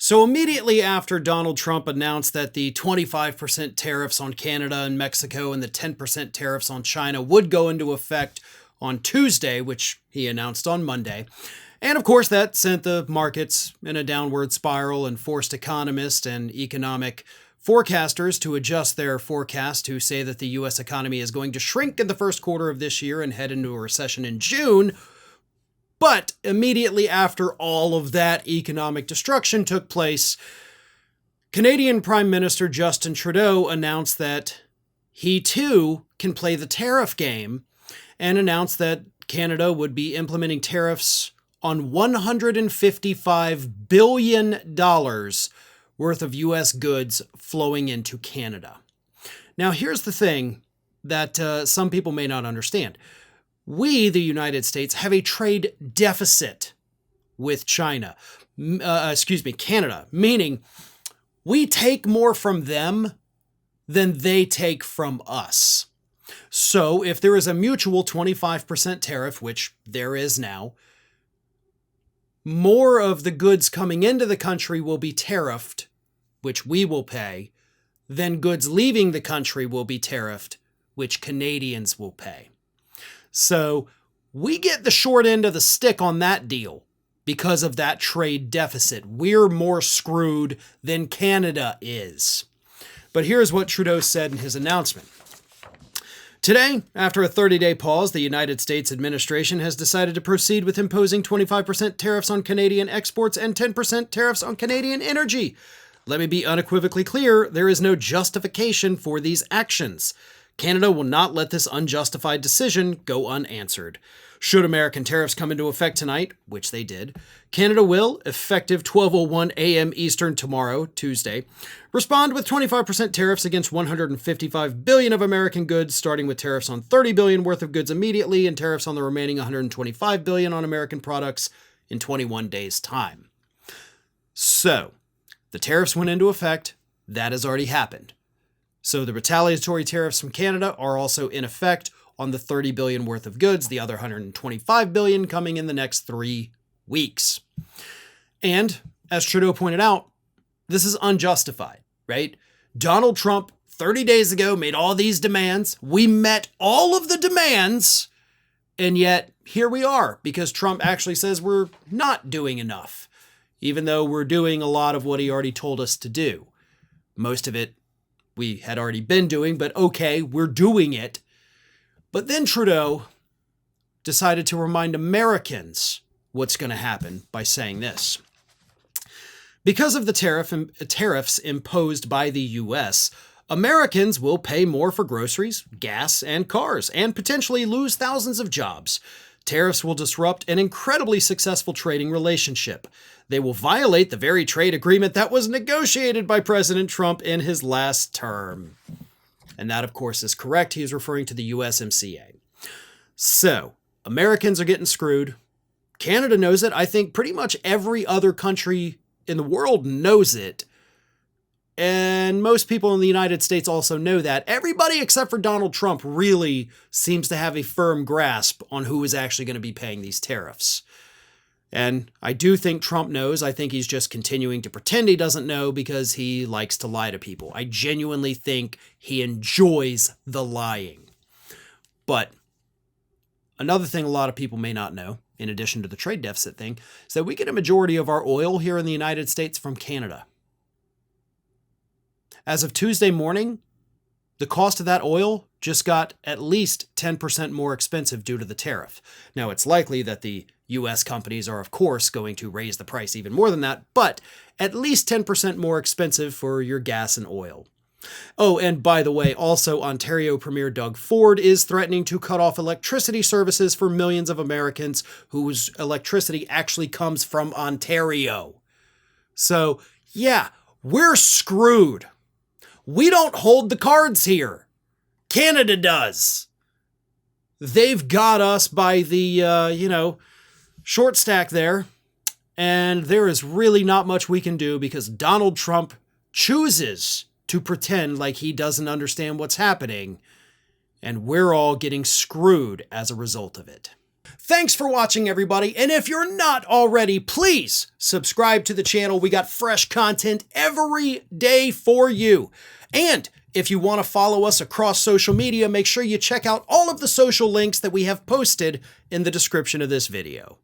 So immediately after Donald Trump announced that the 25% tariffs on Canada and Mexico and the 10% tariffs on China would go into effect on Tuesday, which he announced on Monday. And of course, that sent the markets in a downward spiral and forced economists and economic forecasters to adjust their forecast to say that the U.S. economy is going to shrink in the first quarter of this year and head into a recession in June. But immediately after all of that economic destruction took place, Canadian Prime Minister Justin Trudeau announced that he too can play the tariff game and announced that Canada would be implementing tariffs on $155 billion worth of U.S. goods flowing into Canada. Now, here's the thing that some people may not understand. We, the United States, have a trade deficit with Canada, meaning we take more from them than they take from us. So if there is a mutual 25% tariff, which there is now, more of the goods coming into the country will be tariffed, which we will pay, than goods leaving the country will be tariffed, which Canadians will pay. So we get the short end of the stick on that deal because of that trade deficit. We're more screwed than Canada is. But here's what Trudeau said in his announcement. Today, after a 30-day pause, the United States administration has decided to proceed with imposing 25% tariffs on Canadian exports and 10% tariffs on Canadian energy. Let me be unequivocally clear, there is no justification for these actions. Canada will not let this unjustified decision go unanswered. Should American tariffs come into effect tonight, which they did, Canada will, effective 12:01 a.m. Eastern tomorrow, Tuesday, respond with 25% tariffs against $155 billion of American goods, starting with tariffs on $30 billion worth of goods immediately and tariffs on the remaining $125 billion on American products in 21 days' time. So, the tariffs went into effect. That has already happened. So the retaliatory tariffs from Canada are also in effect on the $30 billion worth of goods, the other $125 billion coming in the next 3 weeks. And as Trudeau pointed out, this is unjustified, right? Donald Trump 30 days ago made all these demands. We met all of the demands, and yet here we are because Trump actually says we're not doing enough, even though we're doing a lot of what he already told us to do. Most of it we had already been doing, but okay, we're doing it. But then Trudeau decided to remind Americans what's going to happen by saying this. Because of the tariffs imposed by the U.S., Americans will pay more for groceries, gas, and cars, and potentially lose thousands of jobs. Tariffs will disrupt an incredibly successful trading relationship. They will violate the very trade agreement that was negotiated by President Trump in his last term. And that, of course, is correct. He is referring to the USMCA. So, Americans are getting screwed. Canada knows it. I think pretty much every other country in the world knows it. And most people in the United States also know that. Everybody except for Donald Trump really seems to have a firm grasp on who is actually going to be paying these tariffs. And I do think Trump knows. I think he's just continuing to pretend he doesn't know because he likes to lie to people. I genuinely think he enjoys the lying. But another thing a lot of people may not know, in addition to the trade deficit thing, is that we get a majority of our oil here in the United States from Canada. As of Tuesday morning, the cost of that oil just got at least 10% more expensive due to the tariff. Now, it's likely that the U.S. companies are, of course, going to raise the price even more than that, but at least 10% more expensive for your gas and oil. Oh, and by the way, also Ontario Premier Doug Ford is threatening to cut off electricity services for millions of Americans whose electricity actually comes from Ontario. So, yeah, we're screwed. We don't hold the cards here. Canada does. They've got us by the, short stack there. And there is really not much we can do because Donald Trump chooses to pretend like he doesn't understand what's happening. And we're all getting screwed as a result of it. Thanks for watching, everybody, and if you're not already, please subscribe to the channel. We got fresh content every day for you. And if you want to follow us across social media, make sure you check out all of the social links that we have posted in the description of this video.